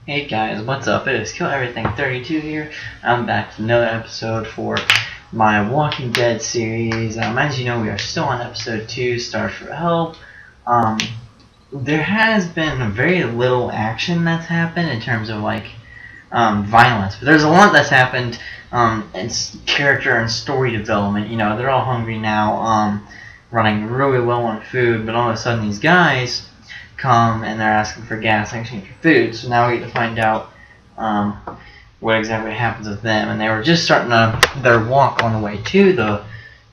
Hey guys, what's up? It is Kill Everything 32 here. I'm back with another episode for my Walking Dead series. As you know, we are still on episode 2, Stars for Help. There has been very little action that's happened in terms of violence, but there's a lot that's happened in character and story development. You know, they're all hungry now, running really low on food, but all of a sudden these guys come and they're asking for gas in exchange for food. So now we get to find out what exactly happens with them. And they were just starting their walk on the way to the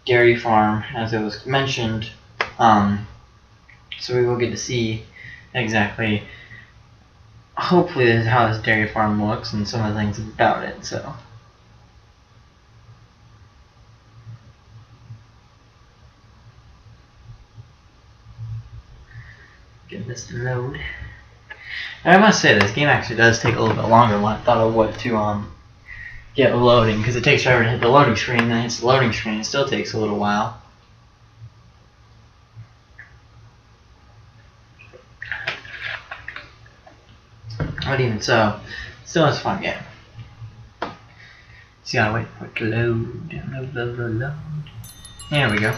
dairy farm, as it was mentioned. So we will get to see exactly, hopefully, how this dairy farm looks and some of the things about it. So. Get this to load. And I must say, this game actually does take a little bit longer than I thought it would to get loading, because it takes forever to hit the loading screen, then it hits the loading screen. It still takes a little while. But even so, still it's a fun game. So you gotta wait for it to load. Load. There we go.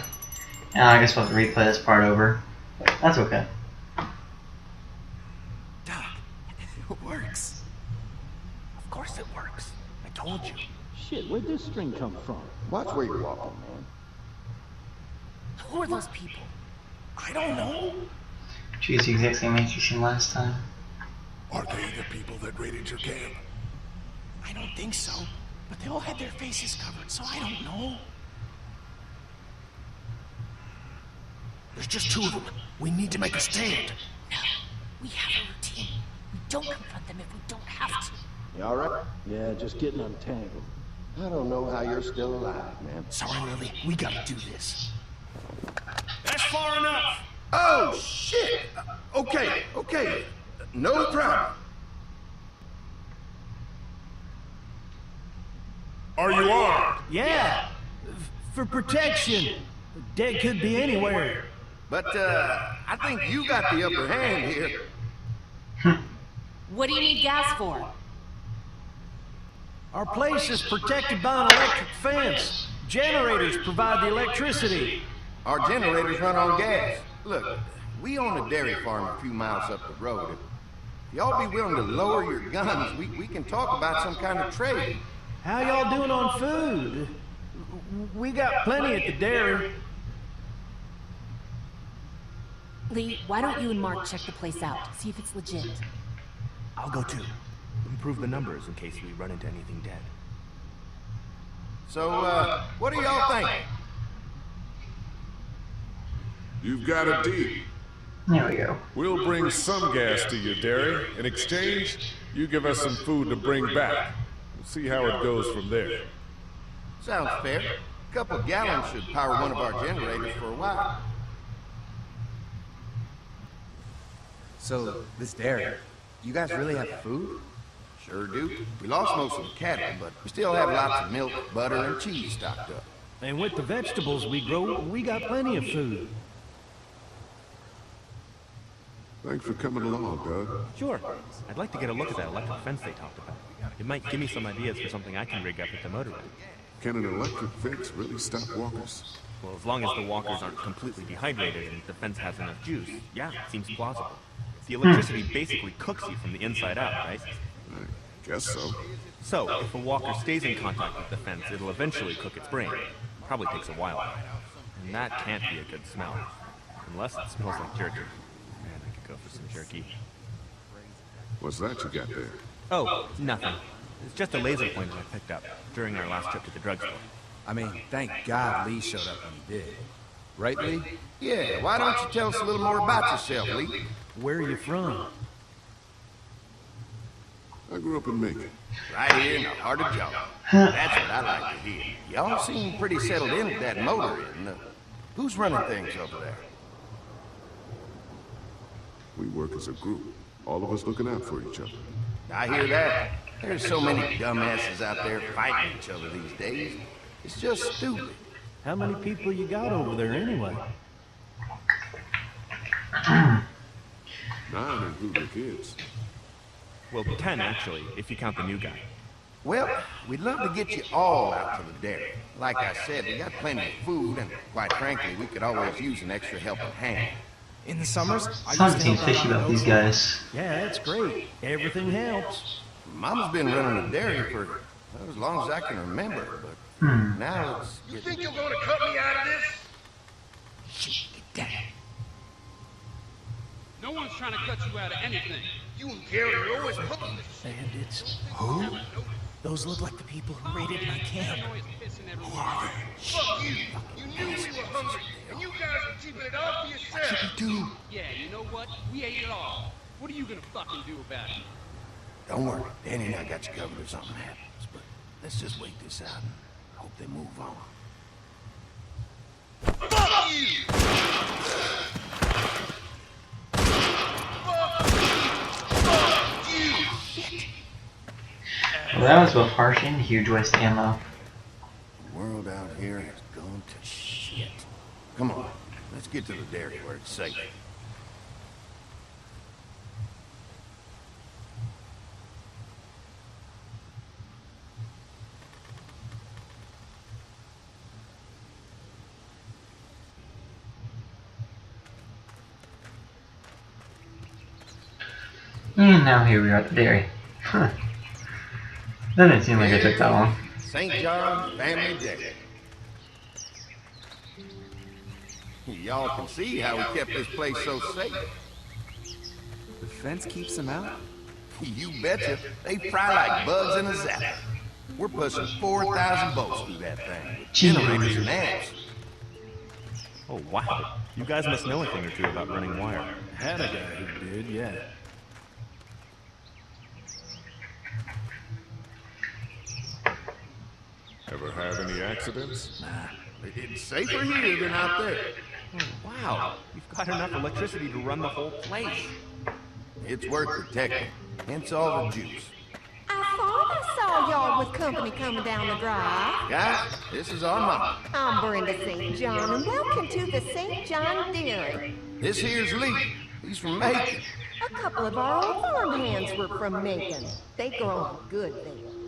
Now I guess we'll have to replay this part over. That's okay. It works. Of course it works. I told you. Shit, where'd this string come from? Watch where you're walking, man. Who are those people? I don't know. Choose the exact same answer you seen last time. Are they the people that raided your camp? I don't think so. But they all had their faces covered, so I don't know. There's just two of them. We need to make a stand. No, we have a routine. We don't confront them if we don't have to. You alright? Yeah, just getting untangled. I don't know how you're still alive, man. Sorry, Lily. We gotta do this. That's far enough. Oh, shit! Okay. No problem. Are you armed? Yeah, for protection. Dead could be anywhere. But, I think you got the upper hand here. What do you need gas for? Our place is protected by an electric fence. Generators provide the electricity. Our generators run on gas. Look, we own a dairy farm a few miles up the road. If y'all be willing to lower your guns, we can talk about some kind of trade. How y'all doing on food? We got plenty at the dairy. Lee, why don't you and Mark check the place out, see if it's legit? I'll go too. Improve the numbers in case we run into anything dead. So, what do y'all think? You've got a deal. There we go. We'll bring some gas to your dairy. In exchange, you give us some food to bring back. We'll see how it goes from there. Sounds fair. A couple gallons should power one of our generators for a while. So, this dairy, you guys really have food? Sure do. We lost most of the cattle, but we still have lots of milk, butter, and cheese stocked up. And with the vegetables we grow, we got plenty of food. Thanks for coming along, Doug. Sure. I'd like to get a look at that electric fence they talked about. It might give me some ideas for something I can rig up at the motorway. Can an electric fence really stop walkers? Well, as long as the walkers aren't completely dehydrated and the fence has enough juice, yeah, it seems plausible. The electricity basically cooks you from the inside out, right? I guess so. So, if a walker stays in contact with the fence, it'll eventually cook its brain. Probably takes a while. And that can't be a good smell. Unless it smells like jerky. Man, I could go for some jerky. What's that you got there? Oh, nothing. It's just a laser pointer I picked up during our last trip to the drugstore. I mean, thank God Lee showed up when he did. Right, Lee? Yeah, why don't you tell us a little more about yourself, Lee? Where are you from? I grew up in Macon. Right here in the heart of Georgia. That's what I like to hear. Y'all seem pretty settled in at that motor inn. Who's running things over there? We work as a group. All of us looking out for each other. I hear that. There's so many dumbasses out there fighting each other these days. It's just stupid. How many people you got over there anyway? 9 including the kids. Well, 10 actually, if you count the new guy. Well, we'd love to get you all out to the dairy. Like I said, we got plenty of food, and quite frankly, we could always use an extra helping hand. In the summers, Something seems fishy about these guys. Yeah, that's great. Everything helps. Mama's been running a dairy for as long as I can remember, but now it's... You think you're gonna cut me out of this? Shh, get down. No one's trying to cut you out of anything. You and Gary are always pulling this. Bandits. Who? Those look like the people who raided my camp. Who are they? Fuck you! You knew we were hungry, and you guys were keeping it all for yourself. What should we do? Yeah, you know what? We ate it all. What are you gonna fucking do about it? Don't worry, Danny and I got you covered if something happens, but let's just wait this out and hope they move on. Fuck you! Fuck you! Well, that was both harsh and huge waste of ammo. The world out here has gone to shit. Come on, let's get to the dairy where it's safe. And now here we are at the dairy. Huh. That didn't seem like it took that long. St. John Family Dairy. Y'all can see how we kept this place so safe. The fence keeps them out? You betcha. They fry like bugs in a zapper. We're pushing 4,000 volts through that thing. Generators and amps. Oh, wow. You guys must know a thing or two about running wire. Had a guy who did, yeah. Ever have any accidents? It's safer here than out there. Oh, wow. You've got enough electricity to run the whole place. It's worth protecting. Hence all the juice. I thought I saw y'all with company coming down the drive. Guys, this is our mama. I'm Brenda St. John, and welcome to the St. John Dairy. This here's Lee. He's from Macon. A couple of our old farm hands were from Macon. They grow good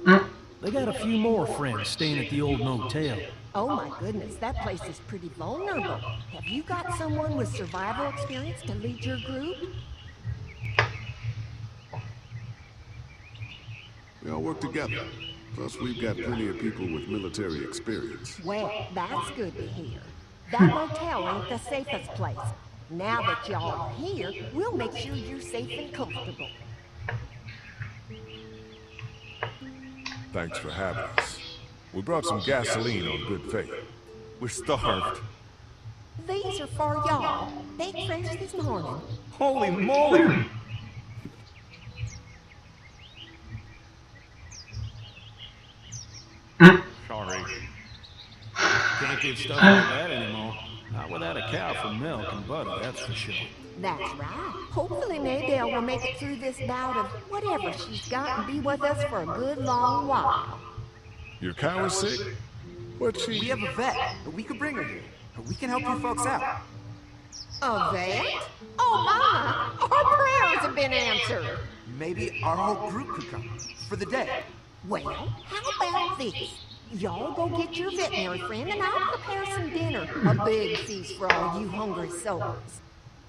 there. They got a few more friends staying at the old motel. Oh my goodness, that place is pretty vulnerable. Have you got someone with survival experience to lead your group? We all work together. Plus, we've got plenty of people with military experience. Well, that's good to hear. That motel ain't the safest place. Now that y'all are here, we'll make sure you're safe and comfortable. Thanks for having us. We brought some gasoline on good faith. We're starved. These are for y'all. Baked fresh this morning. Holy moly! Sorry. Can't get stuff like that anymore. Not without a cow for milk and butter, that's for sure. That's right. Hopefully Maydell will make it through this bout of whatever she's got and be with us for a good long while. Your cow is sick? What's We she? have a vet. We could bring her here. We can help you folks out. A vet? Oh my! Our prayers have been answered. Maybe our whole group could come. For the day. Well, how about this? Y'all go get your veterinary friend and I'll prepare some dinner. A big feast for all you hungry souls.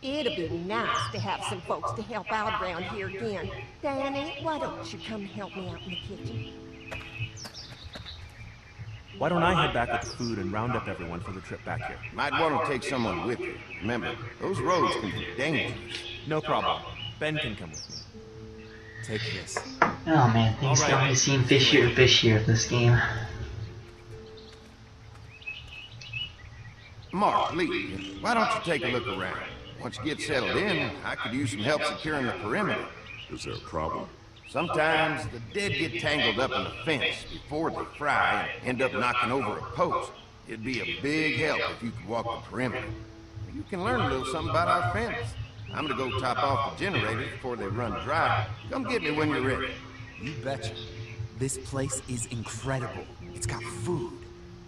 It'd be nice to have some folks to help out around here again. Danny, why don't you come help me out in the kitchen? Why don't I head back with the food and round up everyone for the trip back here? Might want to take someone with you. Remember, those roads can be dangerous. No problem. Ben can come with me. Take this. Oh man, things Alright. don't seem fishier in this game. Mark, Lee, why don't you take a look around? Once you get settled in, I could use some help securing the perimeter. Is there a problem? Sometimes the dead get tangled up in the fence before they fry and end up knocking over a post. It'd be a big help if you could walk the perimeter. You can learn a little something about our fence. I'm gonna go top off the generators before they run dry. Come get me when you're ready. You betcha. This place is incredible. It's got food.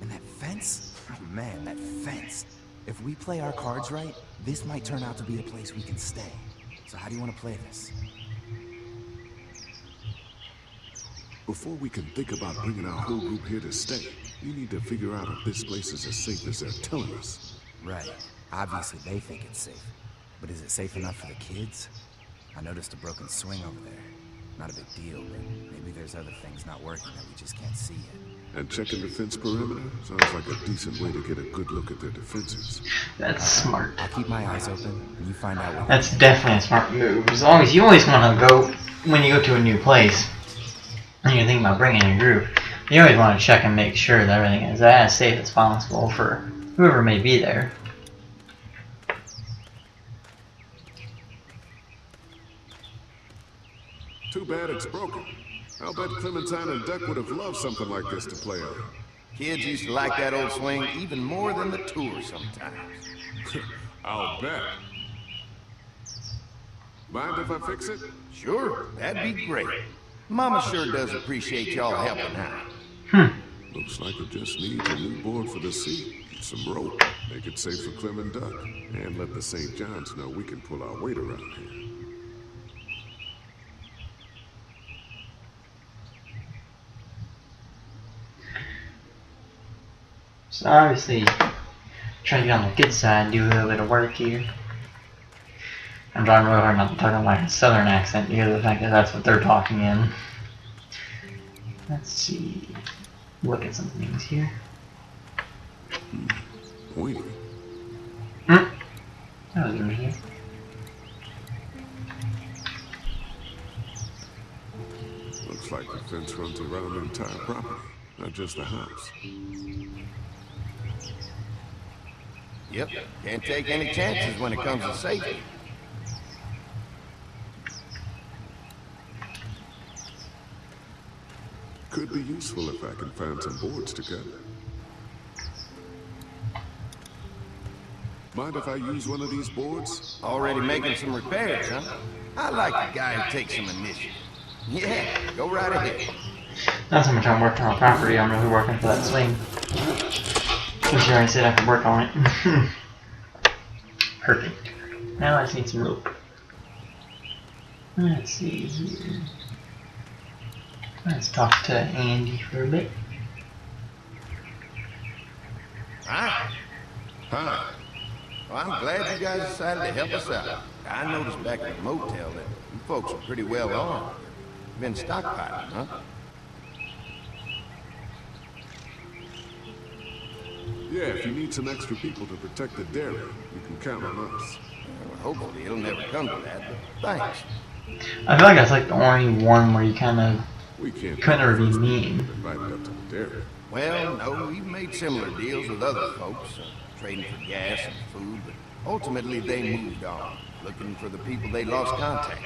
And that fence? Oh man, that fence. If we play our cards right, this might turn out to be a place we can stay. So how do you want to play this? Before we can think about bringing our whole group here to stay, we need to figure out if this place is as safe as they're telling us. Right. Obviously they think it's safe. But is it safe enough for the kids? I noticed a broken swing over there. Not a big deal, but maybe there's other things not working that we just can't see yet. And checking the fence perimeter sounds like a decent way to get a good look at their defenses. That's smart. I'll keep my eyes open, and you find out what... That's definitely a smart move. As long as you always want to go, when you go to a new place, and you're thinking about bringing a group, you always want to check and make sure that everything is as safe as possible for whoever may be there. Too bad it's broken. I'll bet Clementine and Duck would have loved something like this to play on. Kids used to like that old swing even more than the tour sometimes. I'll bet. Mind if I fix it? Sure, that'd be great. Mama sure does appreciate y'all helping out. Looks like it just needs a new board for the seat, some rope, make it safe for Clem and Duck, and let the St. John's know we can pull our weight around here. So obviously, try to get on the good side and do a little bit of work here. I'm trying real hard not to talk in like a southern accent because of the fact that that's what they're talking in. Let's see. Look at some things here. Wait. That was in here. Looks like the fence runs around the entire property, not just the house. Yep, can't take any chances when it comes to safety. Could be useful if I can find some boards together. Mind if I use one of these boards? Already making some repairs, huh? I like a guy who takes some initiative. Yeah, go right ahead. Not so much I'm working on property, I'm really working for that swing. Which I said I could work on it. Perfect. Now I just need some rope. Let's see here. Let's talk to Andy for a bit. Hi. Hi. Well, I'm glad you guys decided to help us out. I noticed back at the motel that you folks are pretty well armed. Been stockpiling, huh? Yeah, if you need some extra people to protect the dairy, you can count on us. Well, hopefully it'll never come to that, but thanks. I feel like that's like the only one where you kind of We can't couldn't ever be mean. invited up to the dairy. Well, no, we've made similar deals with other folks, trading for gas and food, but ultimately they moved on, looking for the people they lost contact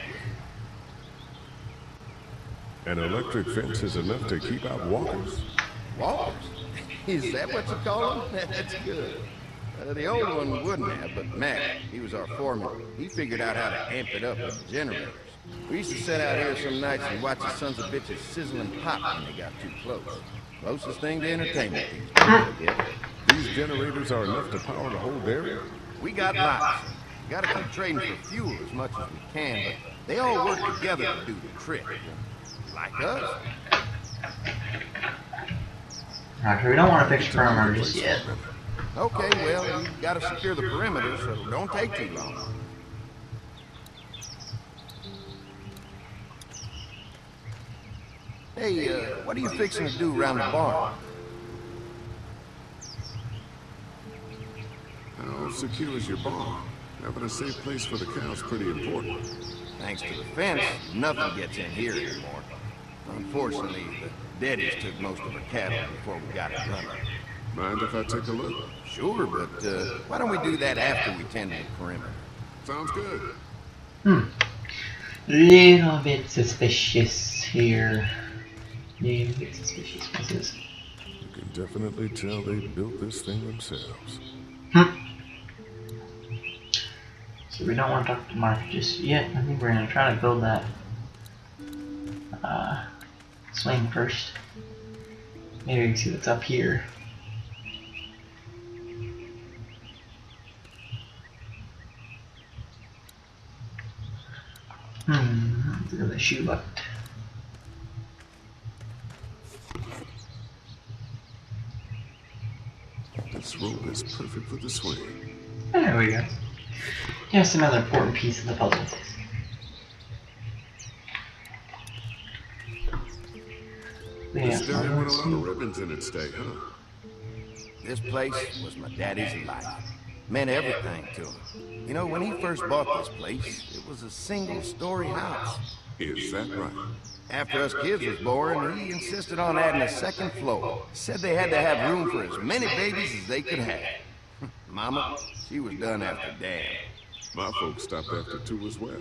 with. An electric fence is enough to keep out walkers? Walkers? Is that what you call them? That's good. The old one wouldn't have, but Mac, he was our foreman. He figured out how to amp it up with the generators. We used to sit out here some nights and watch the sons of bitches sizzle and pop when they got too close. Closest thing to entertainment these days, I guess. These generators are enough to power the whole dairy? We got lots. We gotta keep trading for fuel as much as we can, but they all work together to do the trick. Like us. Alright, we don't want to fix the perimeter just yet. Okay, well, we gotta secure the perimeter, so don't take too long. Hey, what are you fixing to do around the barn? How secure is your barn? Having a safe place for the cows pretty important. Thanks to the fence, nothing gets in here anymore. Unfortunately, the Daddies took most of our cattle before we got it running. Mind if I take a look? Sure, but why don't we do that after we tend to the perimeter? Sounds good. Little bit suspicious here. Little bit suspicious. What's this? You can definitely tell they built this thing themselves. So we don't want to talk to Mark just yet. I think we're going to try to build that swing first. Maybe we can see what's up here. Let's go to the shoe bucket. This rope is perfect for the swing. There we go. Here's another important piece of the puzzle. This stereo had a lot of ribbons in its day, huh? This place was my daddy's life. Meant everything to him. You know, when he first bought this place, it was a single-story house. Is that right? After us kids was born, he insisted on adding a second floor. Said they had to have room for as many babies as they could have. Mama, she was done after Dad. My folks stopped after 2 as well.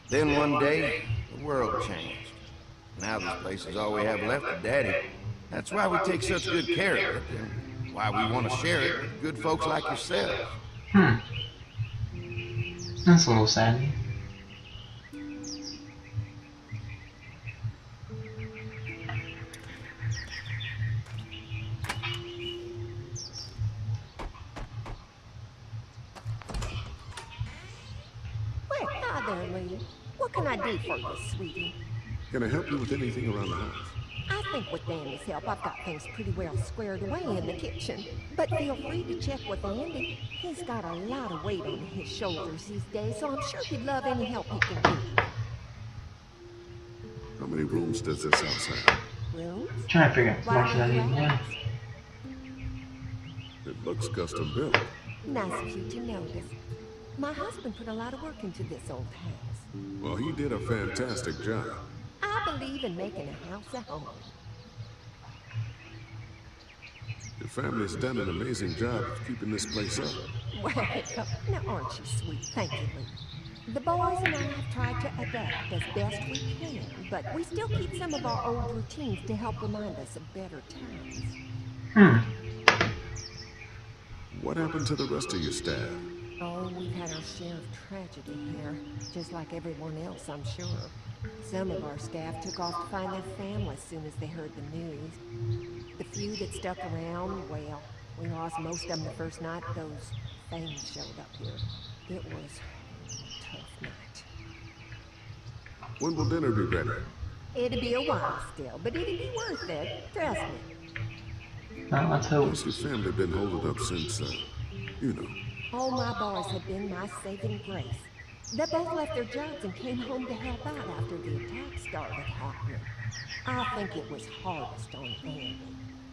Then one day, the world changed. Now this place is all we have left of Daddy. That's why we take such good care of it, and why we want to share it with good folks like yourselves. That's a little sad. Well, hi there, Lee. What can I do for you, sweetie? Can I help you with anything around the house? I think with Danny's help, I've got things pretty well squared away in the kitchen. But feel free to check with Andy. He's got a lot of weight on his shoulders these days, so I'm sure he'd love any help he can do. How many rooms does this house have? Rooms? Trying to figure out Why how much I would you need now. ask? It looks custom built. Nice of you to notice. My husband put a lot of work into this old house. Well, he did a fantastic job. I believe in making a house a home. Your family's done an amazing job of keeping this place up. Well, now aren't you sweet? Thank you, Lee. The boys and I have tried to adapt as best we can, but we still keep some of our old routines to help remind us of better times. What happened to the rest of your staff? Oh, we've had our share of tragedy here, just like everyone else, I'm sure. Some of our staff took off to find their families as soon as they heard the news. The few that stuck around, well, we lost most of them the first night those things showed up here. It was a tough night. When will dinner be ready? It'll be a while still, but it'll be worth it. Trust me. Well, let's hope. How's your family been holding up since, you know? All my boys have been my saving grace. They both left their jobs and came home to help out after the attack started happening. I think it was hardest on Andy.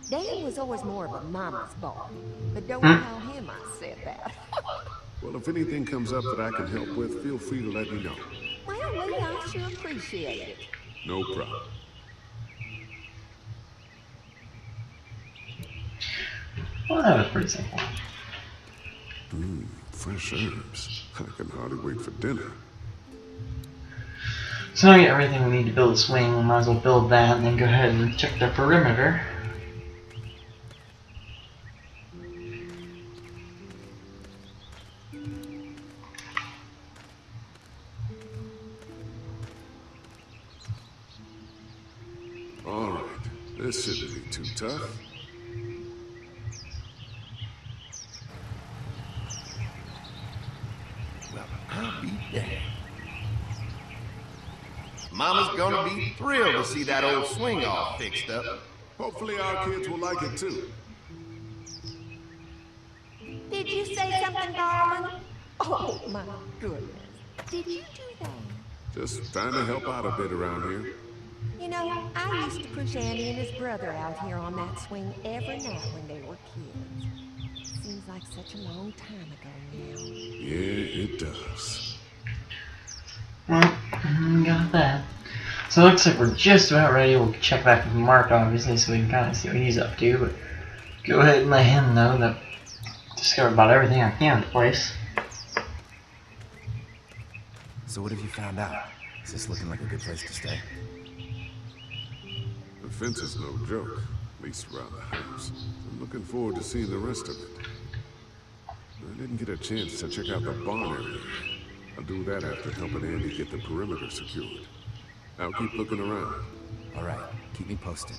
Dan was always more of a mama's boy, but don't tell him I said that. Well, if anything comes up that I can help with, feel free to let me know. Well, Lee, I sure appreciate it. No problem. Well, that was pretty simple. Fresh herbs. I can hardly wait for dinner. So now we get everything we need to build a swing. We might as well build that and then go ahead and check the perimeter. Alright, this shouldn't be too tough. Well, I'll be damned. Mama's gonna be thrilled to see that old swing all fixed up. Hopefully our kids will like it too. Did you say something, darling? Oh, my goodness. Did you do that? Just trying to help out a bit around here. You know, I used to push Andy and his brother out here on that swing every night when they were kids. Seems like such a long time ago now. Yeah, it does. Well, got that. So it looks like we're just about ready. We'll check back with Mark, obviously, so we can kind of see what he's up to. But go ahead and let him know that I discovered about everything I can in the place. So what have you found out? Is this looking like a good place to stay? The fence is no joke, at least around the house. I'm looking forward to seeing the rest of it. I didn't get a chance to check out the barn area. I'll do that after helping Andy get the perimeter secured. I'll keep looking around. All right, keep me posted.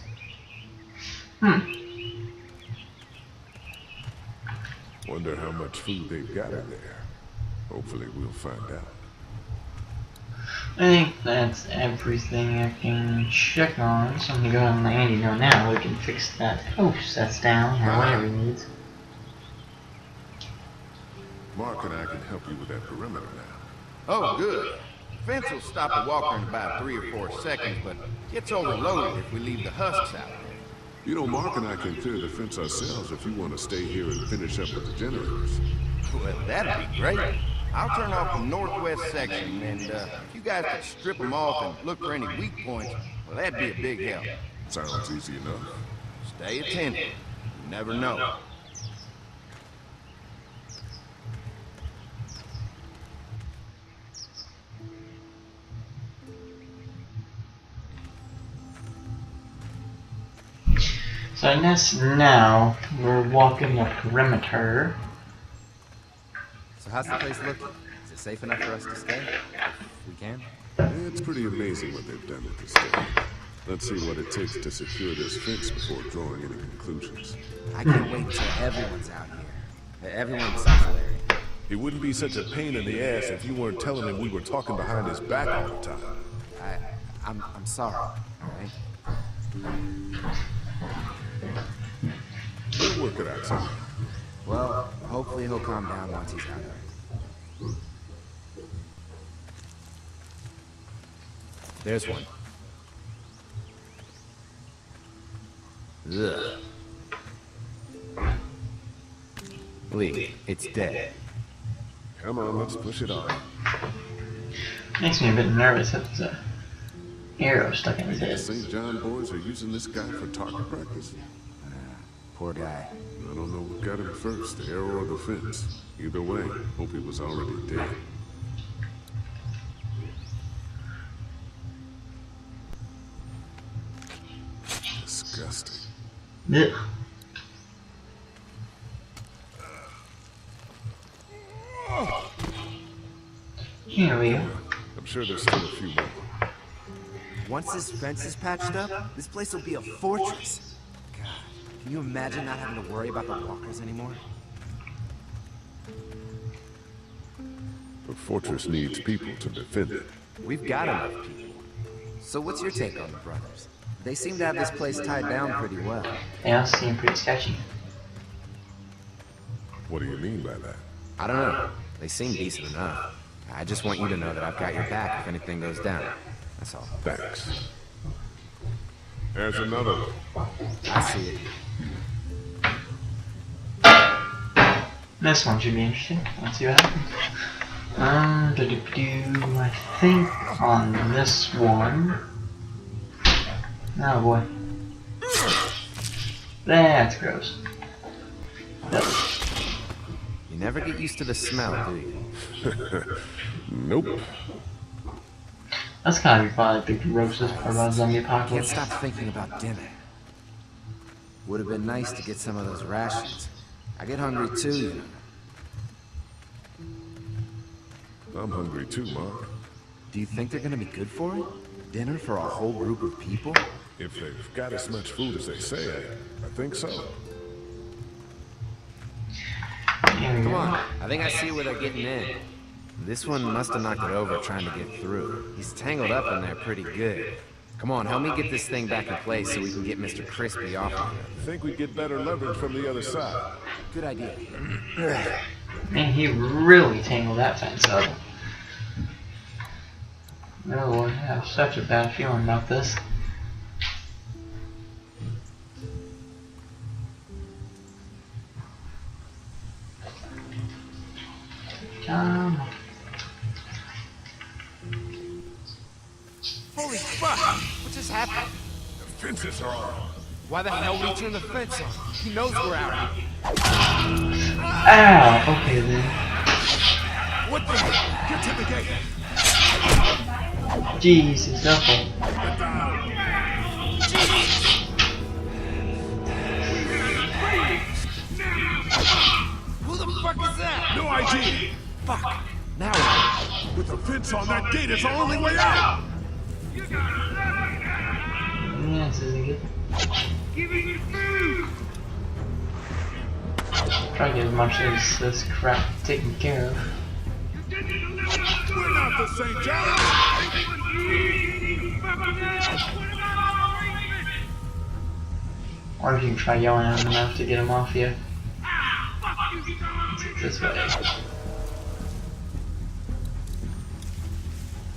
Wonder how much food they've got in there. Hopefully we'll find out. I think that's everything I can check on. So I'm gonna go ahead and let Andy know now we can fix that post that's down or whatever he needs. Mark and I can help you with that perimeter now. Oh, good. The fence will stop a walker in about 3 or 4 seconds, but gets overloaded if we leave the husks out there. You know, Mark and I can clear the fence ourselves if you want to stay here and finish up with the generators. Well, that'd be great. I'll turn off the northwest section, and if you guys could strip them off and look for any weak points, well, that'd be a big help. Sounds easy enough. Stay attentive. You never know. So I guess now we're walking the perimeter. So how's the place looking? Is it safe enough for us to stay? If we can? It's pretty amazing what they've done at this stage. Let's see what it takes to secure this fence before drawing any conclusions. I can't wait until everyone's out here. Everyone besides Larry. It wouldn't be such a pain in the ass if you weren't telling him we were talking behind his back all the time. I'm sorry, alright? We'll work it out somehow. Well, hopefully he'll calm down once he's out there. There's one. Ugh. Lee, it's dead. Come on, let's push it on. Makes me a bit nervous that there's a arrow stuck in his The head. St. John boys are using this guy for target practice. Poor guy. I don't know what got him first, the arrow or the fence. Either way, hope he was already dead. Disgusting. Ugh. Here we go. I'm sure there's still a few more. Once this fence is patched up, this place will be a fortress. God, can you imagine not having to worry about the walkers anymore? A fortress needs people to defend it. We've got enough people. So what's your take on the brothers? They seem to have this place tied down pretty well. Yeah, seem pretty sketchy. What do you mean by that? I don't know. They seem decent enough. I just want you to know that I've got your back if anything goes down. That's all. Thanks. There's another one. I see it. This one should be interesting. Let's see what happens. I think on this one. Oh boy. That's gross. You never get used to the smell, do you? Nope. That's gotta be probably the grossest part about zombie Can't apocalypse. stop thinking about dinner. Would have been nice to get some of those rations. I get hungry too, you know. I'm hungry too, Mark. Do you think they're gonna be good for it? Dinner for a whole group of people? If they've got as much food as they say, I think so. Here we Come go. on, I think I see where they're getting in. This one must have knocked it over trying to get through. He's tangled up in there pretty good. Come on, help me get this thing back in place so we can get Mr. Crispy off of here. I think we get better leverage from the other side. Good idea. Man, he really tangled that fence up. Oh, I have such a bad feeling about this. Come on. Holy fuck! What just happened? The fences are on. Why the hell would he turn the fence on? He knows we're out here. Ow! Okay then. What the hell? Get to the gate. Jesus, double. Get down. Who the fuck is that? No idea. Fuck. Now what? With the fence on, that gate is our only way out. Yeah, this isn't good. Try to get as much of this crap taken care of. We're not the St. John. Or if you can try yelling at him enough to get him off you. Let's get this way.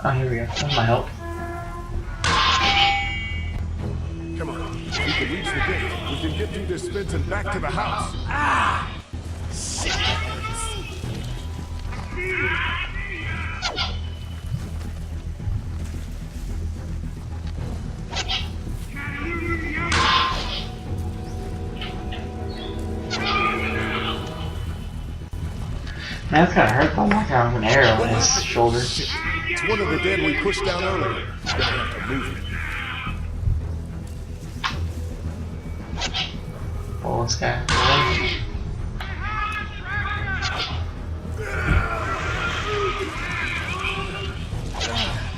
Oh, here we go. That might help. Come on. If we can reach the gate, we can get through this fence and back to the house. Ah! Shit! Man, it's gotta hurt though, walking around with an arrow on his shoulder. It's one of the dead we pushed down earlier. Gonna have to move it. Oh, this guy.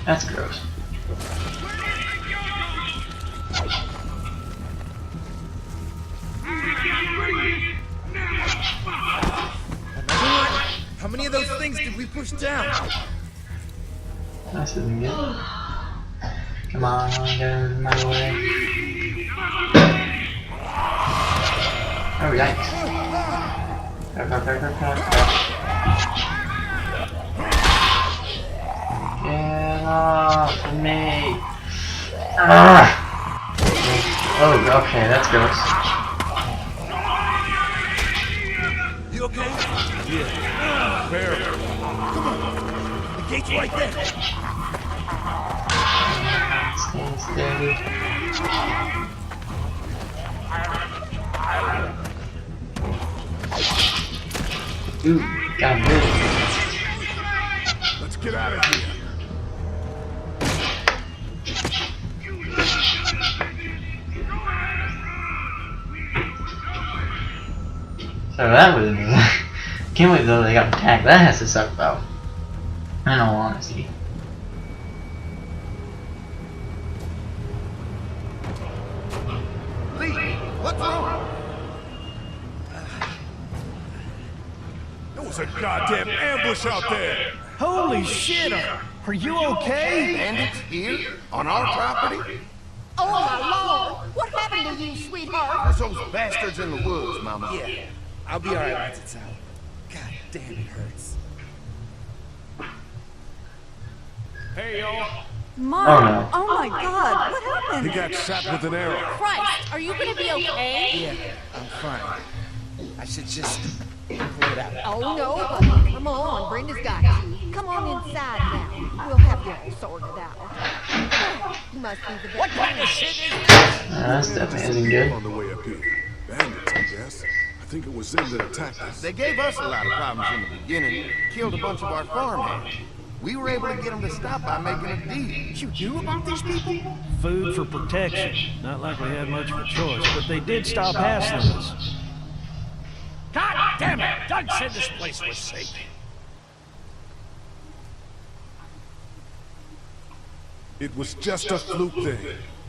That's gross. How many of those things did we push down? This isn't good. Come on, get out of my way. Oh, yikes. Get off of me. Oh, okay, that's gross. You okay? Yeah. Barely. Come on. The gate's right there. Stay steady. Ooh, got him. Let's get out of here. So that was can't believe though they got attacked. That has to suck though. In all honesty. Lee, what's wrong? There was a goddamn ambush out there. Holy shit! Are you okay? Bandits here? On our property? Oh my lord! What happened to you, sweetheart? There's those bastards in the woods, Mama. Yeah. I'll be alright once it's out. God damn, it hurts. Hey, y'all. Mark! Oh, no. Oh my god, what happened? He got shot with an arrow. Christ, are you gonna be okay? Yeah, I'm fine. I should just pull it out. Oh no, buddy. Come on, Brenda's got you. Come on inside now. We'll have you all sorted out. Must be the best. What kind of shit is this? That's definitely isn't good. On the way up here. Bandits, I guess. I think it was them that attacked us. They gave us a lot of problems in the beginning. Killed a bunch of our farmhands. We were able to get them to stop by making a deal. You knew about these people? Food for protection. Not like we had much of a choice, but they did stop hassling us. God damn it! Doug said this place was safe. It was just a fluke thing.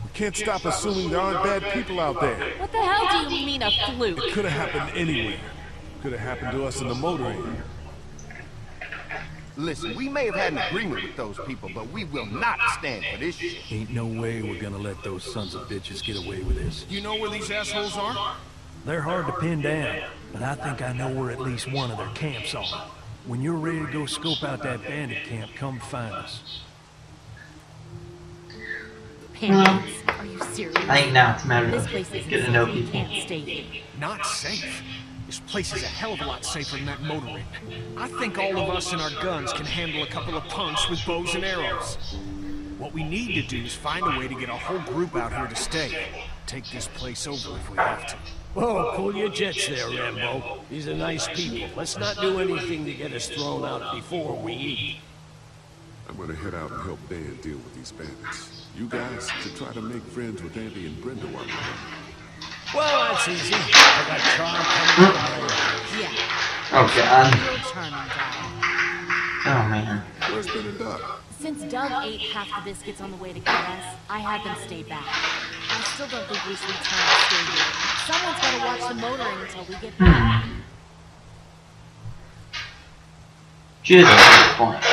We can't stop assuming there aren't bad people out there. What the hell do you mean a fluke? It could have happened anywhere. Could have happened to us in the motor inn. Listen, we may have had an agreement with those people, but we will not stand for this shit. Ain't no way we're gonna let those sons of bitches get away with this. You know where these assholes are? They're hard to pin down, but I think I know where at least one of their camps are. When you're ready to go scope out that bandit camp, come find us. Parents, are you serious? I think now it's a matter This of place is getting to know You people. can't stay here. Not safe. This place is a hell of a lot safer than that motor inn. I think all of us and our guns can handle a couple of punks with bows and arrows. What we need to do is find a way to get a whole group out here to stay. Take this place over if we have to. Whoa, cool your jets there, Rambo. These are nice people. Let's not do anything to get us thrown out before we eat. I'm gonna head out and help Dan deal with these bandits. You guys should try to make friends with Andy and Brenda while you're there. Well, that's easy. I got Charm coming up. Yeah. Oh god. Real charming guy. Oh man. Where's Ben and Doug? Since Doug ate half the biscuits on the way to get us, I had them stay back. I still don't think we should return to stay here. Someone's gotta watch the motoring until we get back. She doesn't have a point.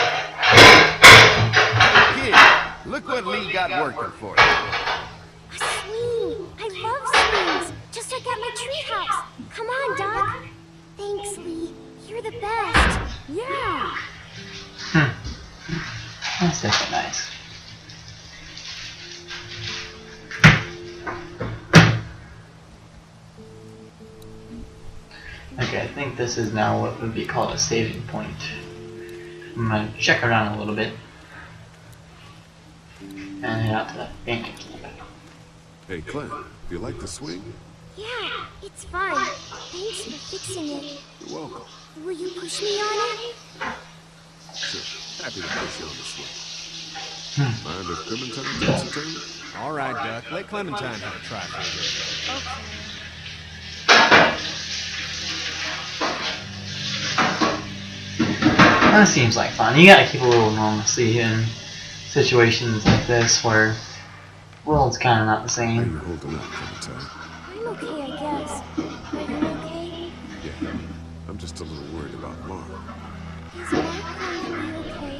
Kid, look what Lee got working for you. A swing! I love swings! Just like at my treehouse! Come on, Doc! Thanks, Lee. You're the best! Yeah! That's definitely nice. Okay, I think this is now what would be called a saving point. I'm gonna check around a little bit and head out to that bandit camp. Hey, Clem, do you like the swing? Yeah, it's fine. Thanks for fixing it. You're welcome. Will you push me on it? Sure. Happy to push you on the swing. Mind if Clementine takes a turn? All right, Duck. Let Clementine have a try for a bit. That seems like fun. You gotta keep a little normalcy in situations like this where the world's kind of not the How you same. holding up, Clementine? I'm okay, I guess. Are you okay? Yeah, I'm just a little worried about Mark. Is Mark going to be okay?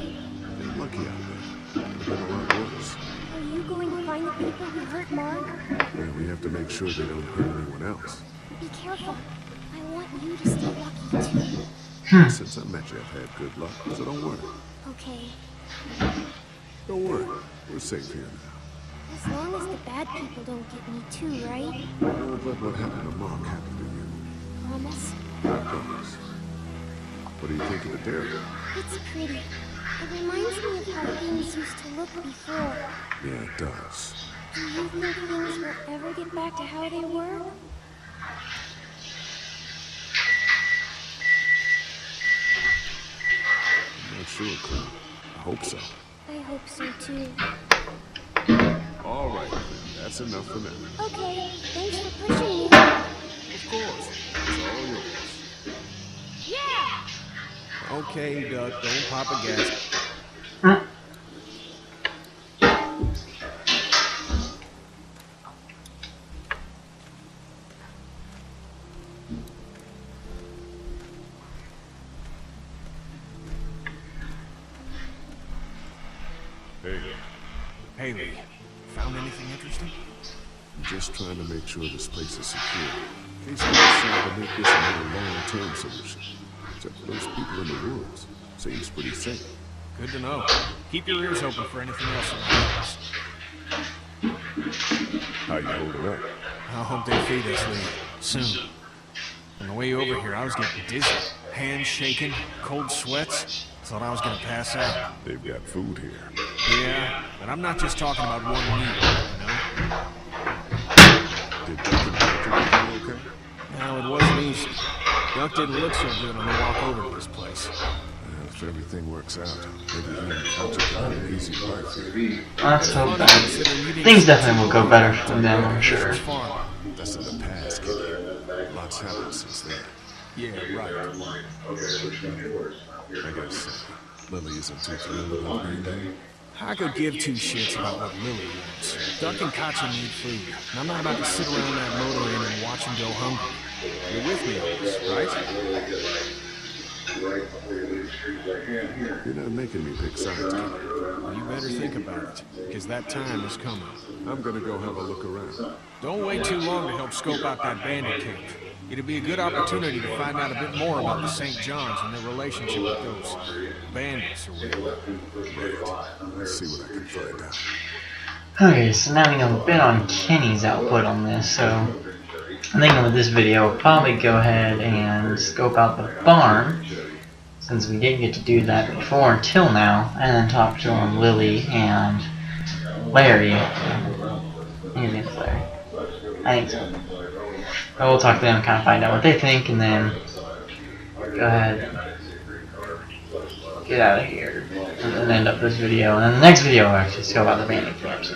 They're lucky out there. Could have been a lot worse. Are you going to find the people who hurt Mark? Yeah, we have to make sure they don't hurt anyone else. Be careful. I want you to stay lucky too. Since I met you, I've had good luck, so don't worry. Okay. Don't worry. We're safe here now. As long as the bad people don't get me too, right? I won't let what happened to Mark happen to you. Promise? I promise. What do you think of the dairy? It's pretty. It reminds me of how things used to look before. Yeah, it does. Do you think things will ever get back to how they were? I'm not sure, Clem. I hope so. I hope so too. All right, then. That's enough for now. Okay, thanks for pushing me. Of course. It's all yours. Yeah! Okay, Duck. Don't pop a gasket. Hey, Haley, found anything interesting? I'm just trying to make sure this place is secure. In case we decide to make this a more long-term solution. Except for those people in the woods. Seems pretty safe. Good to know. Keep your ears open for anything else around us. How you holding up? I hope they feed us, Lee. Soon. On the way over here, I was getting dizzy. Hands shaking, cold sweats. Thought I was gonna pass out. They've got food here. Yeah, but I'm not just talking about one meal, you know? Did Duck and Patrick get okay? No, it wasn't easy. Duck didn't look so good on the walk over to this place. If everything works out, maybe he and Patrick got an easy life here. Let's hope that things definitely will go better for them, I'm sure. That's in the past, kid. Lots happened since then. Yeah, right. I guess Lily isn't too thrilled about being there. I could give two shits about what Lily wants. Duck and Katya need food, and I'm not about to sit around that motor inn and watch them go hungry. You're with me on this, right? You're not making me pick sides, kid. Well, you better think about it, because that time is coming. I'm gonna go have a look around. Don't wait too long to help scope out that bandit camp. It'd be a good opportunity to find out a bit more about the St. John's and their relationship with those bandits or whatever. Right. Let's see what I can find out. Okay, so now we know a bit on Kenny's output on this, so I'm thinking with this video we'll probably go ahead and scope out the barn, since we didn't get to do that before until now, and then talk to Lily and Larry. I think it's Larry. I think so. But we'll talk to them and kind of find out what they think, and then go ahead, get out of here, and then end up this video. And then the next video will actually scope out the bandit camp. So.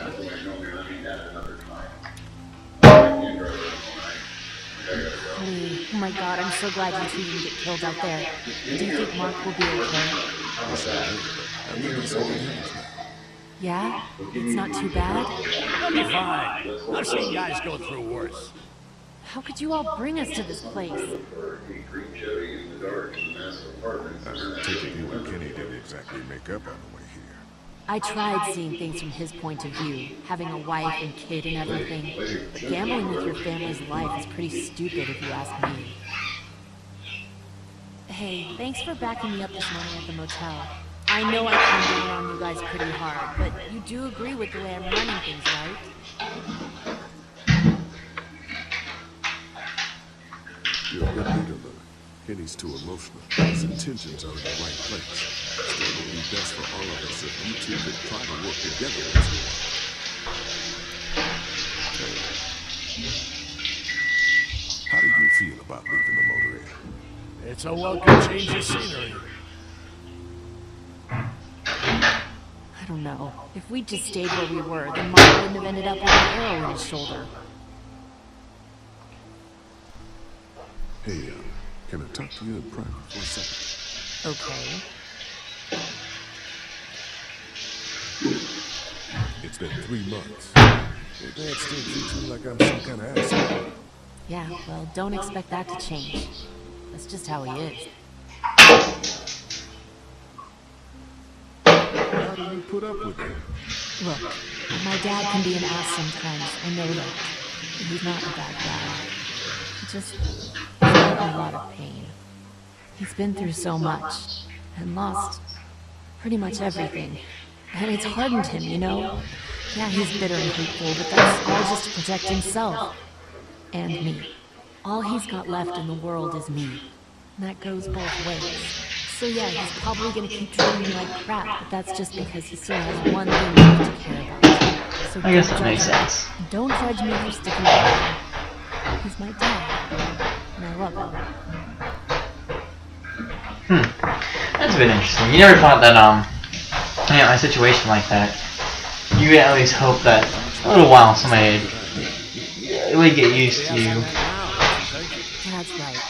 Lee, oh my god, I'm so glad you two didn't get killed out there. Do you think Mark will be okay? Yeah? It's not too bad? He'll be fine. I've seen guys go through worse. How could you all bring us to this place? I take it you and Kenny didn't exactly make up on the way here. I tried seeing things from his point of view, having a wife and kid and everything. But gambling with your family's life is pretty stupid if you ask me. Hey, thanks for backing me up this morning at the motel. I know I came down on you guys pretty hard, but you do agree with the way I'm running things, right? You're a good leader, Lily. Kenny's too emotional. His intentions are in the right place. Still, it would be best for all of us if you two could try to work together once in a while. How do you feel about leaving the motor inn? It's a welcome change of scenery. I don't know. If we'd just stayed where we were, then Mark wouldn't have ended up with an arrow in his shoulder. Hey, can I talk to you in private for a second? Okay. It's been 3 months. Your dad still treats me like I'm some kind of asshole. Yeah, well, don't expect that to change. That's just how he is. How do you put up with it? Look, my dad can be an ass sometimes, I know that. But he's not a bad guy. He just he's got a lot of pain. He's been through so much, and lost pretty much everything. And it's hardened him, you know? Yeah, he's bitter and hateful, but that's all just to protect himself. And me. All he's got left in the world is me. And that goes both ways. So yeah, he's probably gonna keep treating me like crap, but that's just because he still has one thing left to care about. So I guess that makes sense. Don't judge me for sticking with him. He's my dad. And I love him. That's a bit interesting. You never thought that, you know, a situation like that, you would at least hope that a little while somebody would get used to you. That's right.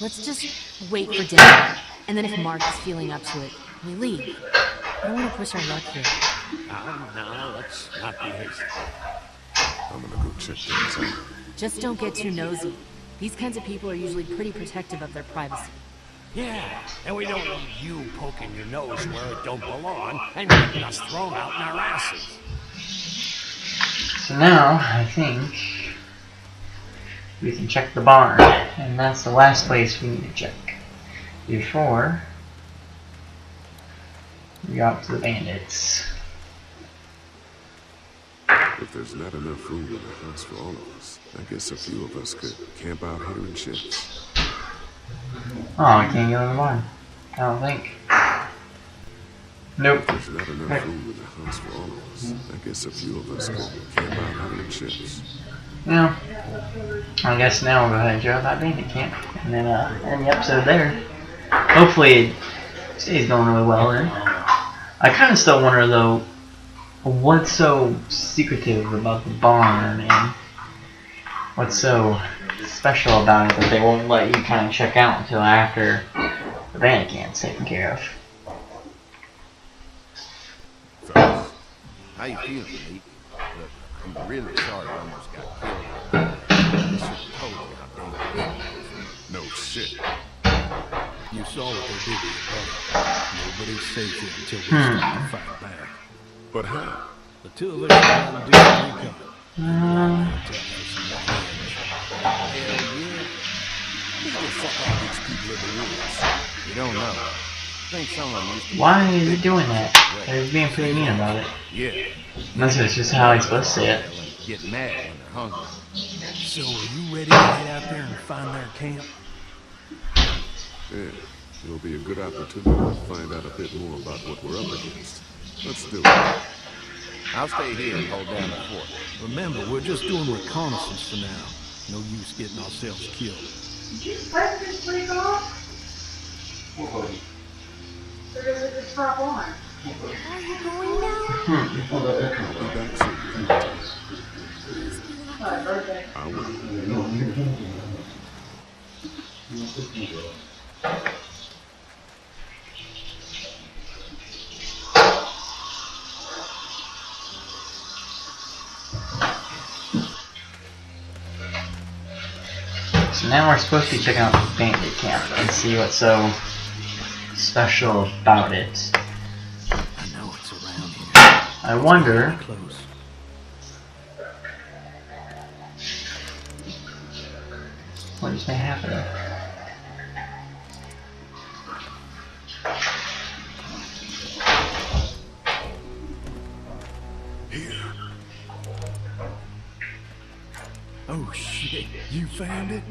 Let's just wait for dinner, and then if Mark is feeling up to it, we leave. I don't want to push our luck here. Now, let's not be hasty. I'm gonna go check things out. Just don't get too nosy. These kinds of people are usually pretty protective of their privacy. Yeah, and we don't need you poking your nose where it don't belong and getting us thrown out in our asses. So now, I think we can check the barn, and that's the last place we need to check before we go out to the bandits. If there's not enough room in the house for all of us, I guess a few of us could camp out here in shifts. Oh, I can't go in the barn. I don't think. Nope. There's not enough room in the house for all of us. I guess a few of us could camp out here in shifts. Yeah. I guess now we'll go ahead and check out that bandit camp, and then end the episode there. Hopefully it stays going really well then. I kind of still wonder though, what's so secretive about the barn, and what's so special about it that they won't let you kind of check out until after the bandit camp's taken care of. Fellas, how you feeling, Pete? Look, I'm really sorry I almost got killed. I should have told you how dangerous it was. No shit. You saw what they did to your brother. Nobody's safe here until we start to fight back. But how? The two of us are going to do what we can. Hell yeah. Who the fuck are these people in the woods? You don't know. I think some of them used to be Why is he doing that? He's being pretty mean about it. Yeah. That's just how he's supposed to say it. Get mad when they're hungry. So are you ready to head out there and find their camp? Yeah, it'll be a good opportunity to find out a bit more about what we're up against. Let's do it. I'll stay here and hold down the fort. Remember, we're just doing reconnaissance for now. No use getting ourselves killed. Did you press this break off? So does it just stop on? Are you going now? I'll be back soon. I will. So now we're supposed to be checking out the bandit camp and see what's so special about it. I know it's around here. I wonder Close. what just may happen. Here. Oh shit, you found it?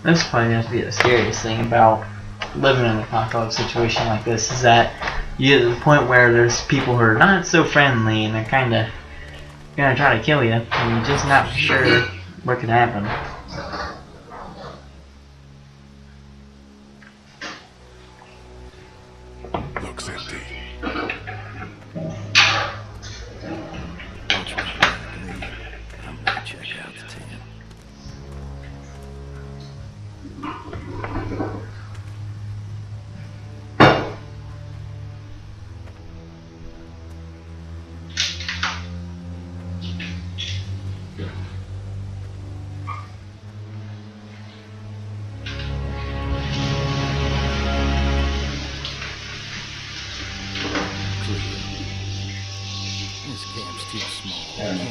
That's probably going to be the scariest thing about living in an apocalypse situation like this, is that you get to the point where there's people who are not so friendly and they're kind of going to try to kill you, and you're just not sure what could happen. Looks empty. I'm gonna check out the tent. This camp's too small. Can't be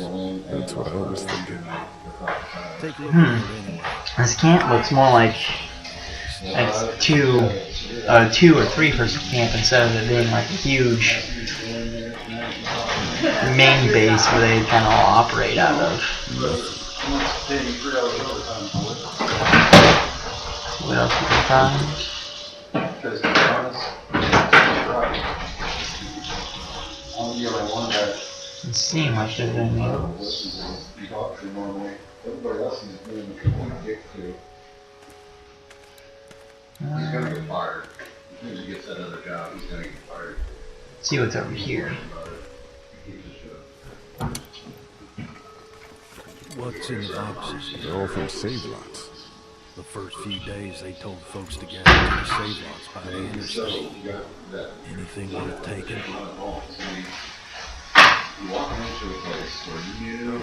the main base. That's what I was thinking. Take a look at it anyway. This camp looks more like a two or three person camp instead of it being like a huge main base where they kind of all operate out of. What else we can find? Doesn't seem like there's any else. He's gonna get fired. As soon as he gets that other job, he's gonna get fired. Let's see what's over here. What's in the boxes? They're all from save lots. The first few days they told folks to gather to the save lots by the interstate. Anything worth taking? Walking into a place where you knew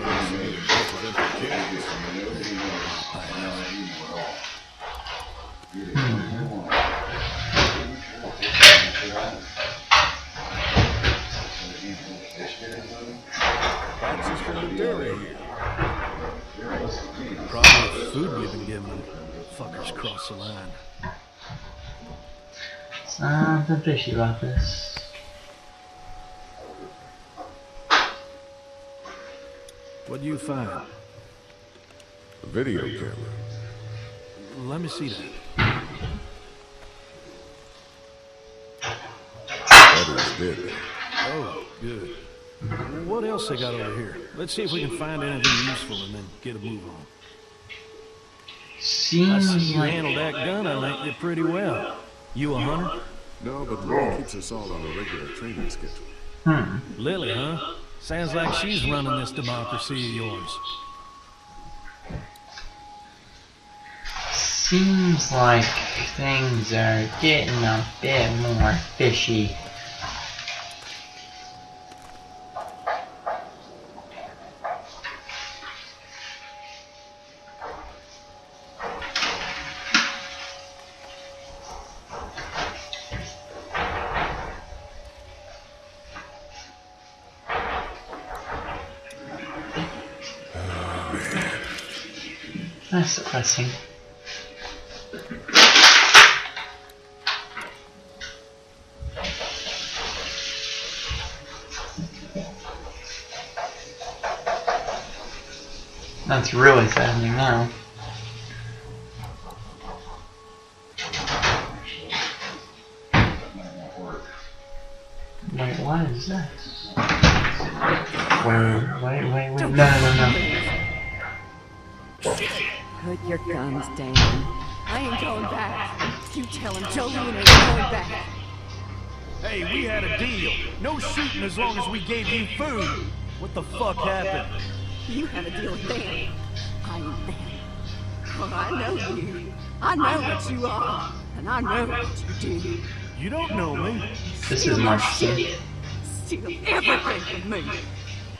Boxes from the dairy. Probably the food we've been given them. Fuckers cross the line. Something fishy about this. What'd you find? A video camera. Let me see that. That is dead. Oh, good. What else they got over here? Let's see if we can find anything useful and then get a move on. I see Seems you like handled that gun, I think, did pretty well. You a hunter? No, but Lily keeps us all on a regular training schedule. Lily, huh? Sounds like she's running this democracy of yours. Seems like things are getting a bit more fishy. That's depressing. That's really saddening now. Wait, what is that? Wait. No. Put your guns down. I ain't going back. You tell him Jolene ain't going back. Hey, we had a deal. No shooting as long as we gave you food. What the fuck happened? You have a deal with them. I ain't them. Oh, I know you. I know what you are. And I know what you do. You don't know me. This is my shit. Steal everything from me.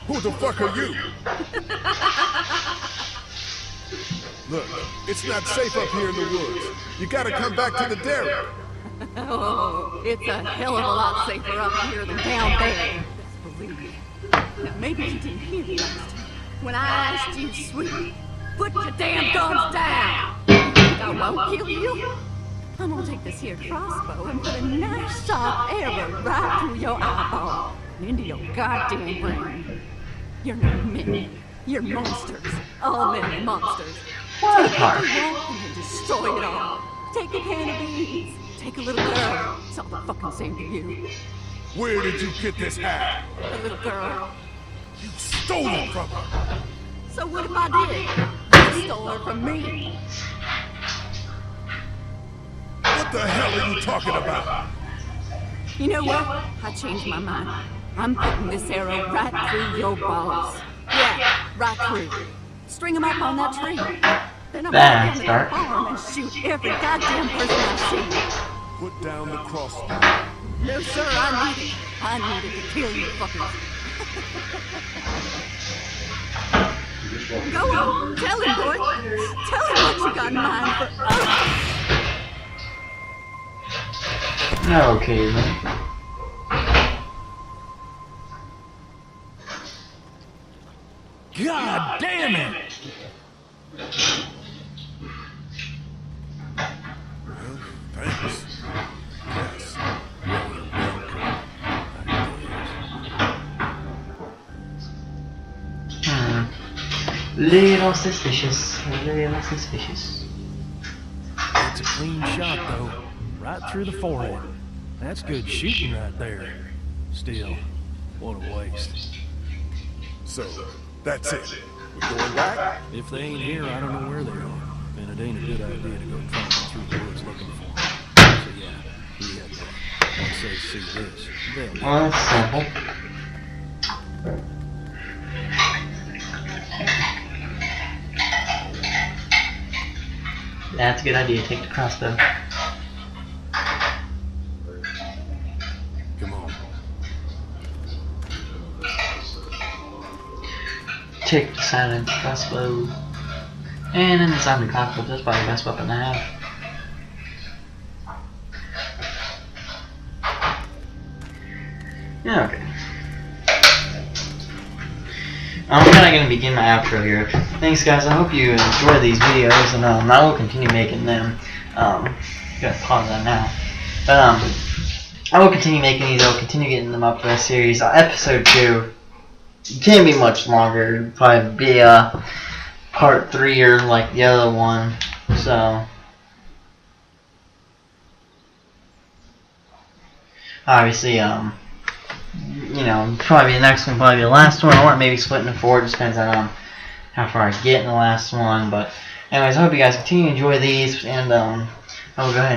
Who the fuck are you? Look, it's not safe up here in the woods. You gotta come back to the dairy. Oh, it's a hell of a lot safer up here than down there. Believe me. Now, maybe you didn't hear me last time. When I asked you, sweetie, put your damn guns down. You think I won't kill you? I'm gonna take this here crossbow and put a nice sharp arrow right through your eyeball and into your goddamn brain. You're not men. You're monsters. All men are monsters. Take what you want and then destroy it all. Take a can of beans. Take a little girl. It's all the fucking same to you. Where did you get this hat? The little girl. You stole it from her. So what if I did? You stole her from me. What the hell are you talking about? You know what? I changed my mind. I'm putting this arrow right through your balls. Yeah, right through. String them up on that tree. Then I'm going to the farm and shoot every goddamn person I see. Put down the crossbow. No, sir, I need it. I needed to kill you fuckers. Go on, tell him, boy. Tell him what you got in mind for us. Okay, then. God damn it! Well, thanks. Yes. Little suspicious. Little suspicious. It's a clean shot, though. Right through the forehead. That's good shooting right there. Still, what a waste. So, that's it. We're going back? If they ain't here, I don't know where they are. And it ain't a good idea to go tromping through the woods looking for them. So yeah, we had that. Once they see this, they'll... Well, that's simple. That's a good idea. Take the crossbow. Come on. Take the silent crossbow. And then the silent crossbow. That's probably the best weapon I have. Yeah, okay. I'm kind of going to begin my outro here. Thanks, guys. I hope you enjoy these videos, and I will continue making them. Gotta pause that now. But I will continue making these. I will continue getting them up for a series. Episode 2 can't be much longer. It'll probably be part 3 or like the other one. So obviously, you know, probably the next one, probably the last one, or maybe split into 4. It just depends on how far I get in the last one. But anyways, I hope you guys continue to enjoy these, and I will go ahead and